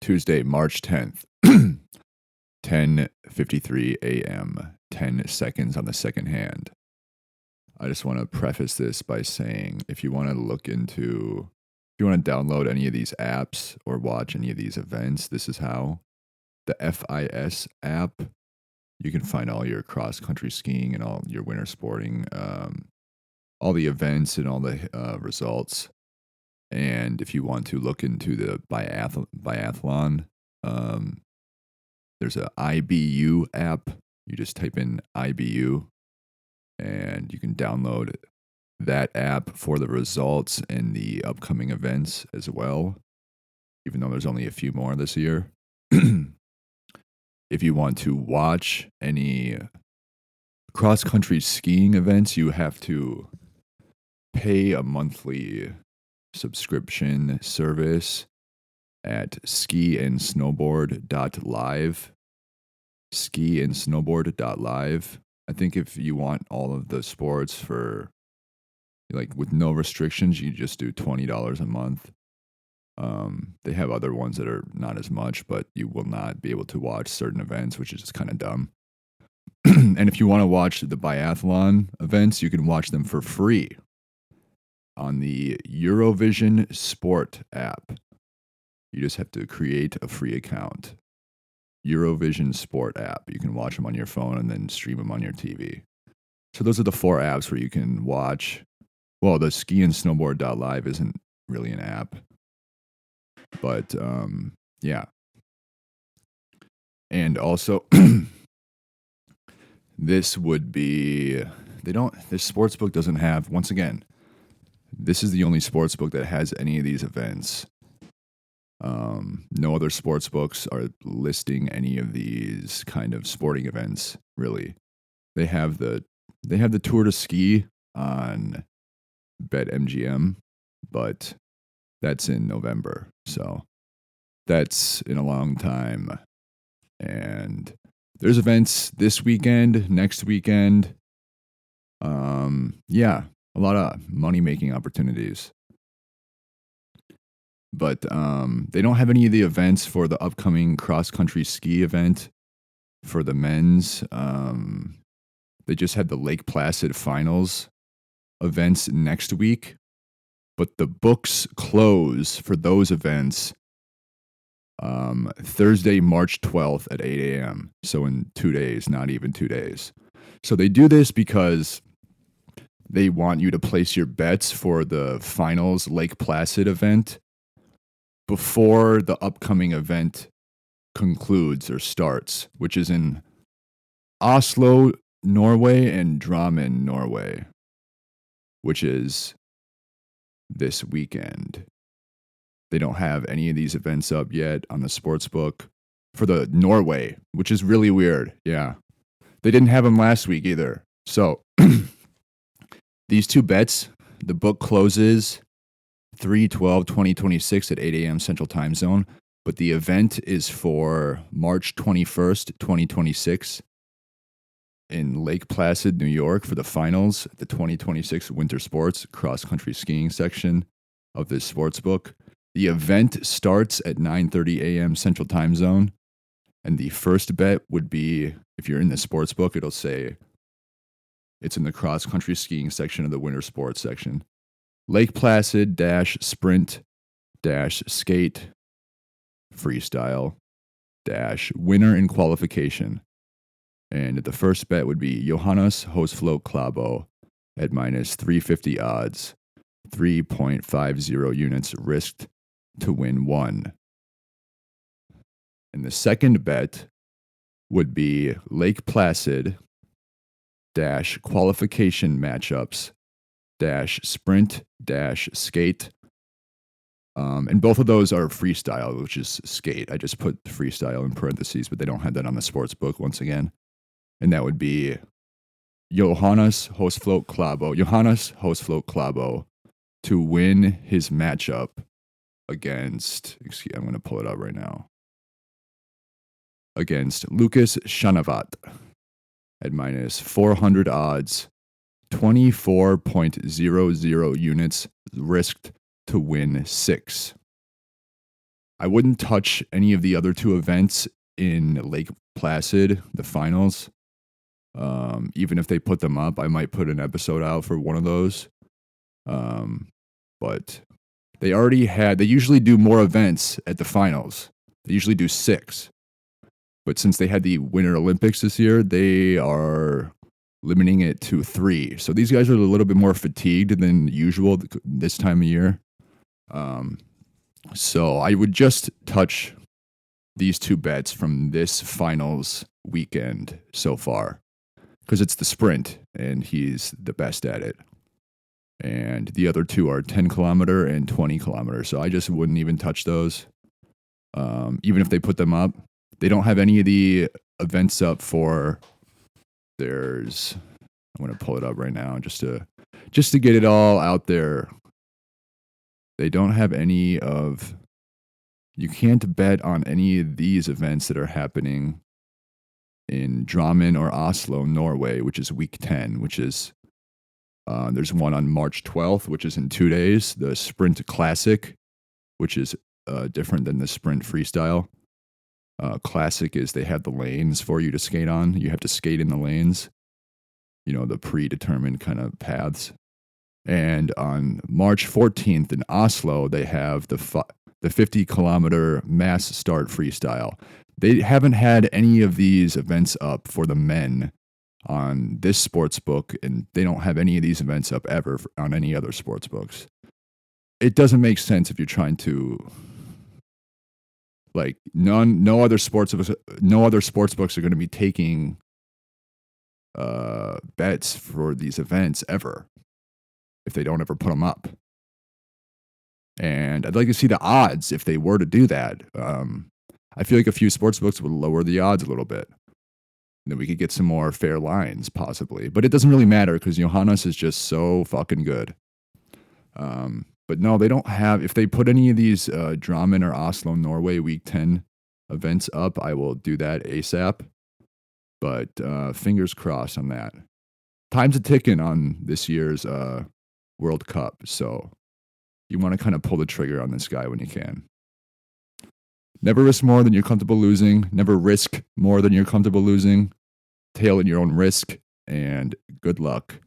Tuesday, March 10th, 10:53 a.m., 10 seconds on the second hand. I just want to preface this by saying if you want to download any of these apps or watch any of these events, this is how. The FIS app, you can find all your cross-country skiing and all your winter sporting, all the events and all the results. And if you want to look into the biathlon, there's a IBU app. You just type in IBU, and you can download that app for the results and the upcoming events as well, even though there's only a few more this year. If you want to watch any cross-country skiing events, you have to pay a monthly subscription service at skiandsnowboard.live. Skiandsnowboard.live. I think if you want all of the sports for, like, with no restrictions, you just do $20 a month. They have other ones that are not as much, but you will not be able to watch certain events, which is just kind of dumb. And if you want to watch the biathlon events, you can watch them for free on the Eurovision Sport app. You just have to create a free account. Eurovision Sport app. You can watch them on your phone and then stream them on your TV. So those are the 4 apps where you can watch. Well, the skiandsnowboard.live isn't really an app. But, yeah. And also, this would be, this sportsbook doesn't have, once again, this is the only sportsbook that has any of these events. No other sportsbooks are listing any of these kind of sporting events, really. They have the Tour de Ski on BetMGM, but that's in November, so that's in a long time. And there's events this weekend, next weekend. Yeah, a lot of money-making opportunities. But they don't have any of the events for the upcoming cross-country ski event for the men's. They just had the Lake Placid finals events next week. But the books close for those events Thursday, March 12th at 8 a.m. So in 2 days, not even 2 days. So they do this because they want you to place your bets for the finals Lake Placid event before the upcoming event concludes or starts, which is in Oslo, Norway, and Drammen, Norway, which is this weekend. They don't have any of these events up yet on the sportsbook for the Norway, which is really weird. Yeah. They didn't have them last week either. So these 2 bets, the book closes 3/12/2026 at 8 a.m. Central Time Zone, but the event is for March 21st, 2026 in Lake Placid, New York for the finals, the 2026 Winter Sports Cross-Country Skiing section of this sportsbook. The event starts at 9:30 a.m. Central Time Zone, and the first bet would be, if you're in the sportsbook, it'll say it's in the cross-country skiing section of the winter sports section. Lake Placid -sprint -skate freestyle winner in qualification. And the first bet would be Johannes Hoesflot Klaebo at -350 odds, 3.50 units risked to win 1. And the second bet would be Lake Placid -qualification matchups -sprint -skate. And both of those are freestyle, which is skate. I just put freestyle in parentheses, but they don't have that on the sports book once again. And that would be Johannes Hoesflot Klaebo to win his matchup against, I'm going to pull it up right now, against Lucas Shanavat at -400 odds, 24.00 units risked to win 6. I wouldn't touch any of the other two events in Lake Placid, the finals. Even if they put them up, I might put an episode out for one of those. But they usually do more events at the finals. They usually do 6. But since they had the Winter Olympics this year, they are limiting it to 3. So these guys are a little bit more fatigued than usual this time of year. So I would just touch these 2 bets from this finals weekend so far, because it's the sprint and he's the best at it. And the other 2 are 10 kilometer and 20 kilometer. So I just wouldn't even touch those. Even if they put them up, they don't have any of the events up for I'm going to pull it up right now just to get it all out there. They don't have any of, you can't bet on any of these events that are happening in Drammen or Oslo, Norway, which is week 10, which is, there's one on March 12th, which is in 2 days, the Sprint Classic, which is different than the Sprint Freestyle. Classic is they have the lanes for you to skate on. You have to skate in the lanes, the predetermined kind of paths. And on March 14th in Oslo, they have the 50-kilometer mass start freestyle. They haven't had any of these events up for the men on this sports book, and they don't have any of these events up ever on any other sports books. It doesn't make sense if you're trying to, like, no other sports books are going to be taking bets for these events ever if they don't ever put them up. And I'd like to see the odds if they were to do that. I feel like a few sports books would lower the odds a little bit. Then we could get some more fair lines, possibly. But it doesn't really matter because Johannes is just so fucking good. But no, they don't have, if they put any of these Drammen or Oslo, Norway week 10 events up, I will do that ASAP. But fingers crossed on that. Time's a ticking on this year's World Cup, so you want to kind of pull the trigger on this guy when you can. Never risk more than you're comfortable losing. Never risk more than you're comfortable losing. Tail in your own risk, and good luck.